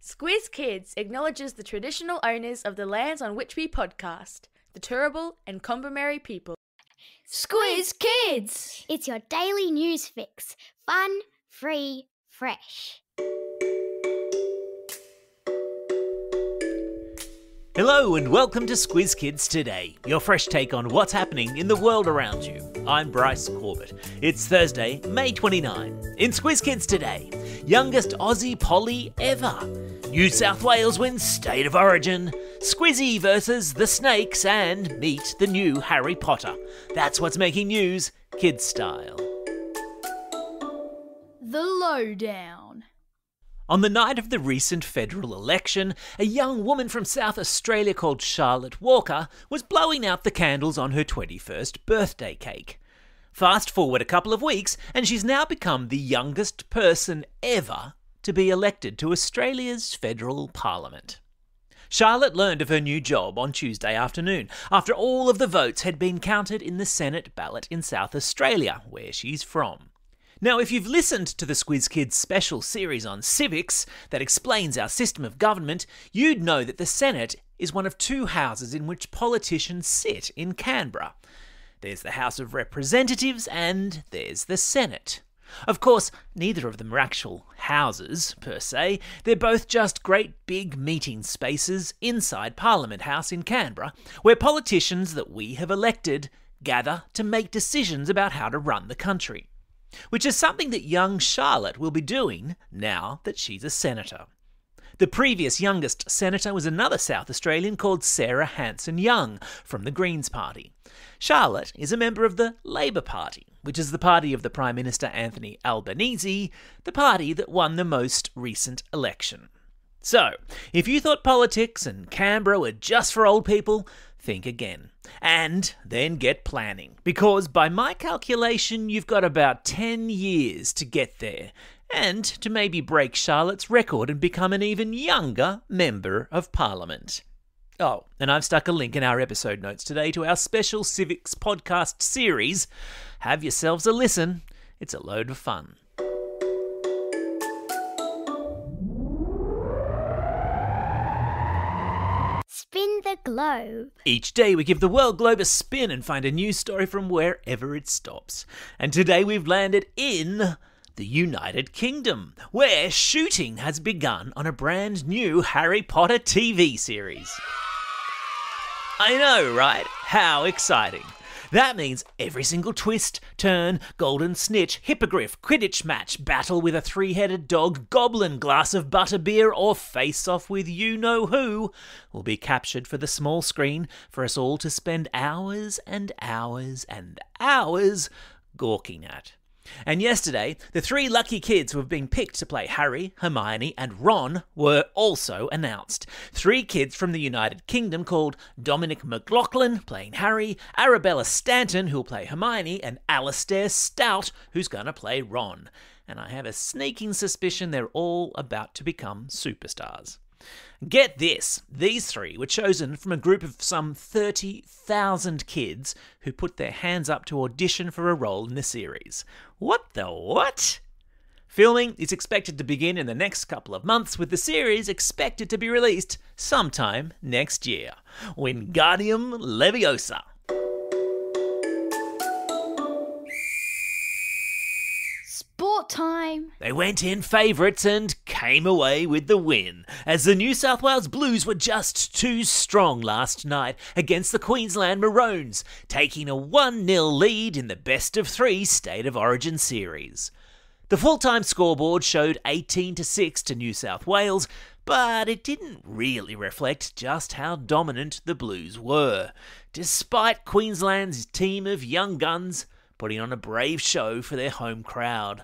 Squiz Kids acknowledges the traditional owners of the lands on which we podcast, the Turrbal and Kombumerri people. Squiz Kids! It's your daily news fix. Fun, free, fresh. Hello and welcome to Squiz Kids Today, your fresh take on what's happening in the world around you. I'm Bryce Corbett. It's Thursday, May 29. In Squiz Kids Today, youngest Aussie pollie ever. New South Wales wins State of Origin. Squiz E versus the Snakes and meet the new Harry Potter. That's what's making news, kids style. The Lowdown. On the night of the recent federal election, a young woman from South Australia called Charlotte Walker was blowing out the candles on her 21st birthday cake. Fast forward a couple of weeks, and she's now become the youngest person ever to be elected to Australia's federal parliament. Charlotte learned of her new job on Tuesday afternoon, after all of the votes had been counted in the Senate ballot in South Australia, where she's from. Now, if you've listened to the Squiz Kids special series on civics that explains our system of government, you'd know that the Senate is one of two houses in which politicians sit in Canberra. There's the House of Representatives and there's the Senate. Of course, neither of them are actual houses, per se. They're both just great big meeting spaces inside Parliament House in Canberra, where politicians that we have elected gather to make decisions about how to run the country. Which is something that young Charlotte will be doing now that she's a senator. The previous youngest senator was another South Australian called Sarah Hanson-Young from the Greens Party. Charlotte is a member of the Labor Party, which is the party of the Prime Minister Anthony Albanese, the party that won the most recent election. So, if you thought politics and Canberra were just for old people, think again. And then get planning, because by my calculation you've got about 10 years to get there, and to maybe break Charlotte's record and become an even younger Member of Parliament. Oh, and I've stuck a link in our episode notes today to our special civics podcast series. Have yourselves a listen, it's a load of fun. Spin the globe. Each day we give the world globe a spin and find a news story from wherever it stops. And today we've landed in the United Kingdom, where shooting has begun on a brand new Harry Potter TV series. I know, right? How exciting. That means every single twist, turn, golden snitch, hippogriff, Quidditch match, battle with a three-headed dog, goblin, glass of butterbeer, or face-off with you-know-who will be captured for the small screen for us all to spend hours and hours and hours gawking at. And yesterday, the three lucky kids who have been picked to play Harry, Hermione and Ron were also announced. Three kids from the United Kingdom called Dominic McLaughlin playing Harry, Arabella Stanton who'll play Hermione, and Alastair Stout who's going to play Ron. And I have a sneaking suspicion they're all about to become superstars. Get this, these three were chosen from a group of some 30,000 kids who put their hands up to audition for a role in the series. What the what? Filming is expected to begin in the next couple of months, with the series expected to be released sometime next year. Wingardium Leviosa. Sport time! They went in favourites and came away with the win, as the New South Wales Blues were just too strong last night against the Queensland Maroons, taking a 1-0 lead in the best-of-3 State of Origin series. The full-time scoreboard showed 18-6 to New South Wales, but it didn't really reflect just how dominant the Blues were, despite Queensland's team of young guns putting on a brave show for their home crowd.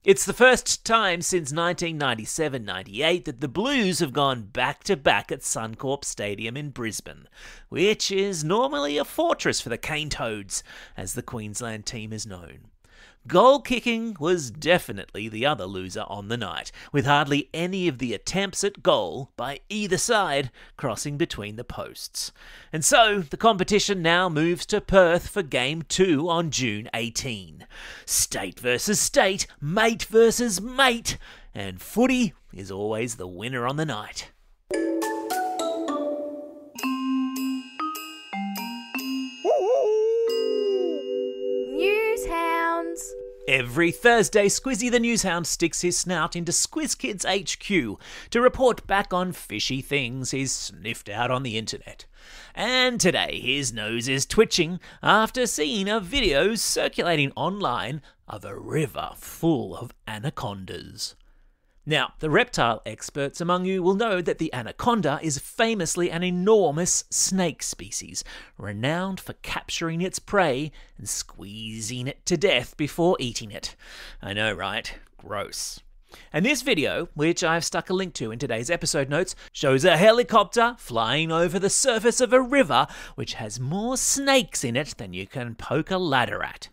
It's the first time since 1997-98 that the Blues have gone back-to-back at Suncorp Stadium in Brisbane, which is normally a fortress for the Cane Toads, as the Queensland team is known. Goal kicking was definitely the other loser on the night, with hardly any of the attempts at goal by either side crossing between the posts. And so, the competition now moves to Perth for Game 2 on June 18. State versus state, mate versus mate, and footy is always the winner on the night. News hounds. Every Thursday, Squizzy the Newshound sticks his snout into Squiz Kids HQ to report back on fishy things he's sniffed out on the internet. And today his nose is twitching after seeing a video circulating online of a river full of anacondas. Now, the reptile experts among you will know that the anaconda is famously an enormous snake species, renowned for capturing its prey and squeezing it to death before eating it. I know, right? Gross. And this video, which I've stuck a link to in today's episode notes, shows a helicopter flying over the surface of a river which has more snakes in it than you can poke a ladder at.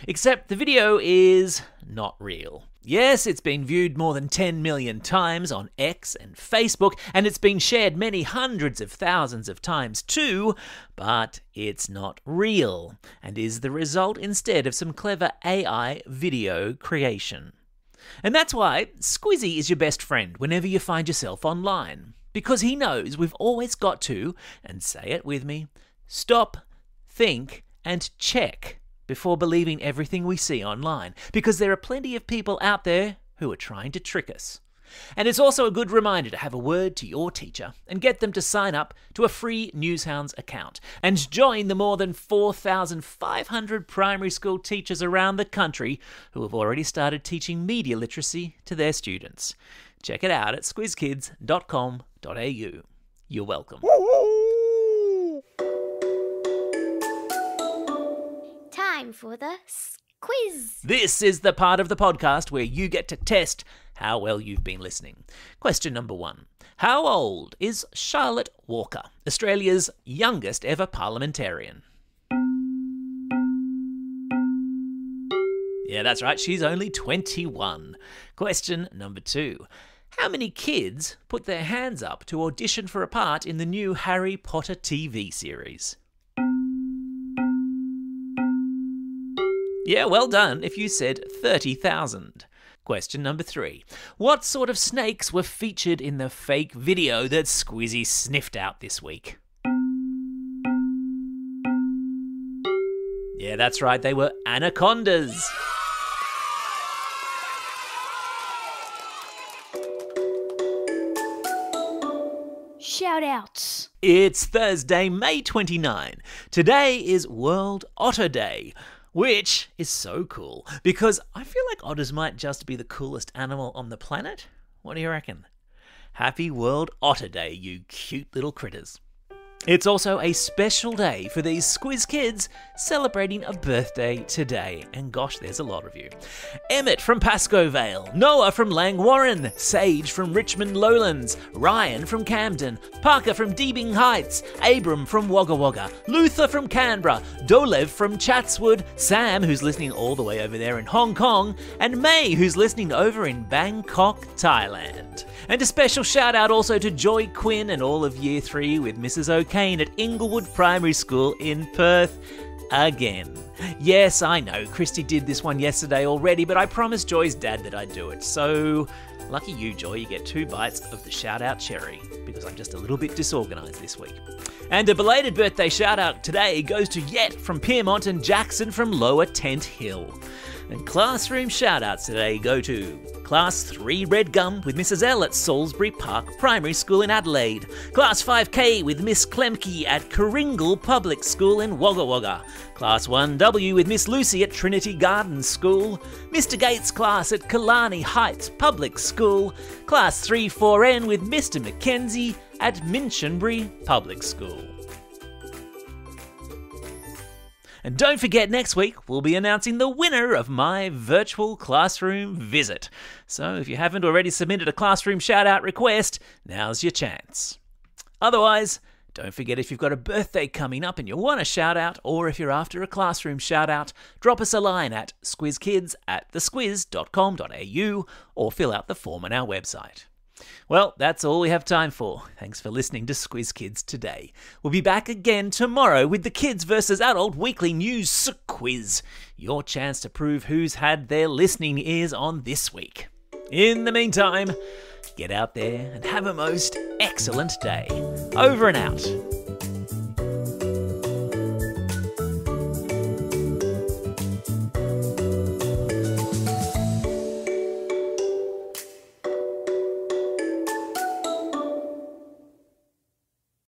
Except the video is not real. Yes, it's been viewed more than 10 million times on X and Facebook, and it's been shared many hundreds of thousands of times too, but it's not real, and is the result instead of some clever AI video creation. And that's why Squizzy is your best friend whenever you find yourself online, because he knows we've always got to, and say it with me, stop, think, and check before believing everything we see online, because there are plenty of people out there who are trying to trick us. And it's also a good reminder to have a word to your teacher and get them to sign up to a free Newshounds account and join the more than 4,500 primary school teachers around the country who have already started teaching media literacy to their students. Check it out at squizkids.com.au. You're welcome. Time for the quiz. This is the part of the podcast where you get to test how well you've been listening. Question number 1. How old is Charlotte Walker, Australia's youngest ever parliamentarian? Yeah, that's right, she's only 21. Question number 2. How many kids put their hands up to audition for a part in the new Harry Potter TV series? Yeah, well done if you said 30,000. Question number 3. What sort of snakes were featured in the fake video that Squizzy sniffed out this week? Yeah, that's right, they were anacondas. Shout-outs. It's Thursday, May 29. Today is World Otter Day, which is so cool because I feel like otters might just be the coolest animal on the planet. What do you reckon? Happy World Otter Day, you cute little critters. It's also a special day for these Squiz kids celebrating a birthday today. And gosh, there's a lot of you. Emmett from Pascoe Vale, Noah from Langwarrin, Sage from Richmond Lowlands, Ryan from Camden, Parker from Deebing Heights, Abram from Wagga Wagga, Luther from Canberra, Dolev from Chatswood, Sam, who's listening all the way over there in Hong Kong, and May, who's listening over in Bangkok, Thailand. And a special shout out also to Joy Quinn and all of Year 3 with Mrs. O'Kane at Inglewood Primary School in Perth again. Yes, I know, Christy did this one yesterday already, but I promised Joy's dad that I'd do it. So, lucky you, Joy, you get 2 bites of the shout out cherry, because I'm just a little bit disorganised this week. And a belated birthday shout out today goes to Yet from Piermont and Jackson from Lower Tent Hill. And classroom shout-outs today go to Class 3 Red Gum with Mrs. L at Salisbury Park Primary School in Adelaide, Class 5K with Miss Klemke at Coringal Public School in Wagga Wagga, Class 1W with Miss Lucy at Trinity Gardens School, Mr. Gates' class at Killarney Heights Public School, Class 3-4N with Mr. Mackenzie at Minchinbury Public School. And don't forget, next week we'll be announcing the winner of my virtual classroom visit. So if you haven't already submitted a classroom shout-out request, now's your chance. Otherwise, don't forget, if you've got a birthday coming up and you want a shout-out, or if you're after a classroom shout-out, drop us a line at squizkids@thesquiz.com.au or fill out the form on our website. Well, that's all we have time for. Thanks for listening to Squiz Kids today. We'll be back again tomorrow with the Kids vs. Adult Weekly News Quiz. Your chance to prove who's had their listening ears on this week. In the meantime, Get out there and have a most excellent day. Over and out.